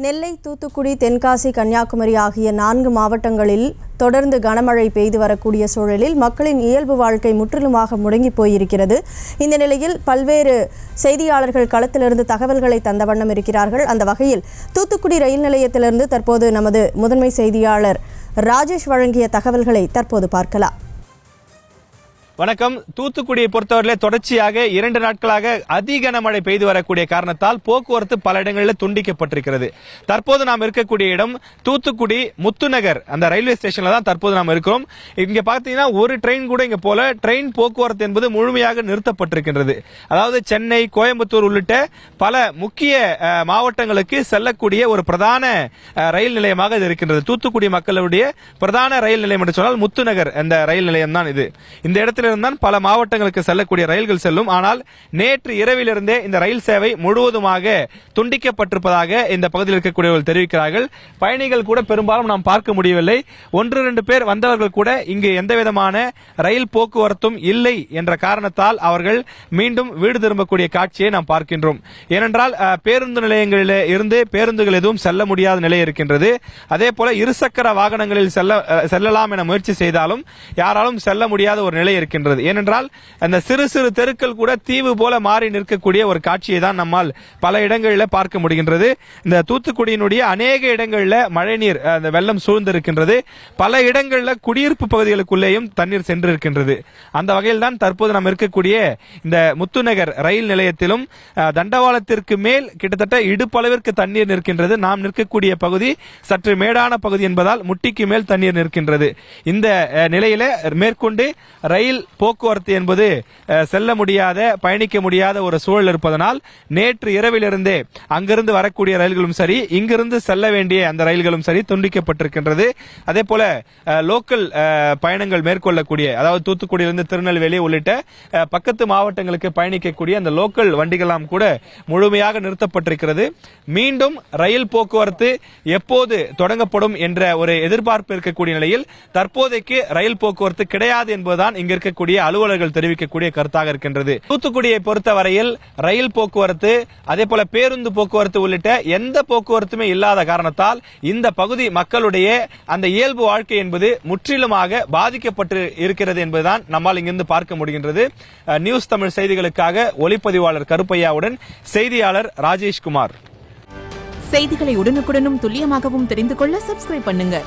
நெல்லை, தூத்துக்குடி, தென்காசி, கன்னியாகுமரி ஆகிய 4 மாவட்டங்களில் தொடர்ந்து கனமழை பெய்து வரக்கூடிய சூழலில் மக்களின் இயல்பு வாழ்க்கை முற்றிலுமாக முடங்கி போயிருக்கிறது. இந்த நிலையில் பல்வேறு செய்தியாளர்கள் களத்திலிருந்து தகவல்களை தந்த வண்ணம் இருக்கிறார்கள். அந்த வகையில் தூத்துக்குடி ரயில் நிலையத்திலிருந்து தற்போது நமது முதன்மை செய்தியாளர் ராஜேஷ் வழங்கிய தகவல்களை தற்போது பார்க்கலாம். வணக்கம். தூத்துக்குடியை பொறுத்தவரையிலே தொடர்ச்சியாக 2 நாட்களாக அதிக மழை பெய்து வரக்கூடிய காரணத்தால் போக்குவரத்து பல இடங்களில் துண்டிக்கப்பட்டிருக்கிறது. தற்போது நாம் இருக்கக்கூடிய இடம் தூத்துக்குடி முத்துநகர் அந்த ரயில்வே ஸ்டேஷன்ல தான் தற்போது நாம் இருக்கிறோம். இங்க பாத்தீங்கன்னா ஒரு ட்ரெயின் கூட இங்க போல ட்ரெயின் போக்குவரத்து என்பது முழுமையாக நிறுத்தப்பட்டிருக்கின்றது. அதாவது சென்னை, கோயம்புத்தூர் உள்ளிட்ட பல முக்கிய மாவட்டங்களுக்கு செல்லக்கூடிய ஒரு பிரதான ரயில் நிலையமாக இது இருக்கின்றது. தூத்துக்குடி மக்களுடைய பிரதான ரயில் நிலையம் என்று சொன்னால் முத்துநகர் அந்த ரயில் நிலையம் தான் இது. இந்த இடத்தில் தான் பல மாவட்டங்களுக்கு செல்லக்கூடிய ரயில்கள் செல்லும். ஆனால் நேற்று இரவிலிருந்தே இந்த ரயில் சேவை முழுவதுமாக துண்டிக்கப்பட்டிருப்பதாக இந்த பகுதியில் இருக்கக்கூடியவர்கள் தெரிவிக்கிறார்கள். பயணிகள் கூட பெரும்பாலும் நாம் பார்க்க முடியவில்லை. 1-2 பேர் வந்தவர்கள் கூட இங்கு எந்தவிதமான ரயில் போக்குவரத்தும் இல்லை என்ற காரணத்தால் அவர்கள் மீண்டும் வீடு திரும்பக்கூடிய காட்சியை நாம் பார்க்கின்றோம். ஏனென்றால் பேருந்து நிலையங்களில் இருந்து பேருந்துகள் எதுவும் செல்ல முடியாத நிலை இருக்கின்றது. அதே போல இருசக்கர வாகனங்களில் செல்லலாம் என முயற்சி செய்தாலும் யாராலும் செல்ல முடியாத ஒரு நிலை இருக்கின்றது. ஏனென்றால் அந்த சிறு சிறு தெருக்கள் கூட தீவு போல மாறி நிற்கக்கூடிய ஒரு காட்சியை தான் நம்மால் பல இடங்களில் பார்க்க முடிகின்றது. இந்த தூத்துக்குடியினுடைய அநேக இடங்களில் மழைநீர் அந்த வெள்ளம் சூழ்ந்திருக்கின்றது. பல இடங்களில் குடியிருப்பு பகுதிகளுக்குள்ளேயும் தண்ணீர் சென்றிருக்கின்றது. அந்த வகையில் தான் தற்போது நாம் இருக்கக்கூடிய இந்த முத்துநகர் ரயில் நிலையத்திலும் தண்டவாளத்திற்கு மேல் கிட்டத்தட்ட இடுப்பளவிற்கு தண்ணீர் நிற்கின்றது. நாம் நிற்கக்கூடிய பகுதி சற்று மேடான பகுதி என்பதால் முட்டிக்கு மேல் தண்ணீர் நிற்கின்றது. இந்த நிலையில மேற்கொண்டு ரயில் போக்குவரத்து என்பது செல்ல முடியாத, பயணிக்க முடியாத ஒரு சூழல் இருப்பதனால் நேற்று இரவிலிருந்தே அங்கிருந்து வரக்கூடிய ரயில்களும் சரி, இங்கிருந்து செல்ல வேண்டிய அந்த ரயில்களும் சரி துண்டிக்கப்பட்டிருக்கின்றது. அதே போல லோக்கல் பயணங்கள் மேற்கொள்ளக்கூடிய, அதாவது தூத்துக்குடியிலிருந்து திருநெல்வேலி உள்ளிட்ட பக்கத்து மாவட்டங்களுக்கு பயணிக்கக்கூடிய அந்த லோக்கல் வண்டிகளாம் கூட முழுமையாக நிறுத்தப்பட்டிருக்கிறது. மீண்டும் ரயில் போக்குவரத்து எப்போது தொடங்கப்படும் என்ற ஒரு எதிர்பார்ப்பு இருக்கக்கூடிய நிலையில் தற்போதைக்கு ரயில் போக்குவரத்து கிடையாது என்பதுதான் இங்க இருக்கக்கூடிய அலுவலர்கள் தெரிவிக்கக்கூடிய கருத்தாக இருக்கின்றது. தூத்துக்குடியை பொறுத்தவரையில் ரயில் போக்குவரத்து, அதே போல பேருந்து போக்குவரத்து உள்ளிட்ட எந்த போக்குவரத்துமே இல்லாத காரணத்தால் இந்த பகுதி மக்களுடைய அந்த இயல்பு வாழ்க்கை என்பது முற்றிலுமாக பாதிக்கப்பட்டு இருக்கிறது என்பதுதான் நம்மால் இங்கிருந்து பார்க்க முடிகின்றது. நியூஸ் தமிழ் செய்திகளுக்காக ஒளிப்பதிவாளர் கருப்பையாவுடன் செய்தியாளர் ராஜேஷ்குமார். செய்திகளை உடனுக்குடனும் துல்லியமாகவும் தெரிந்து கொள்ள சப்ஸ்கிரைப் பண்ணுங்க.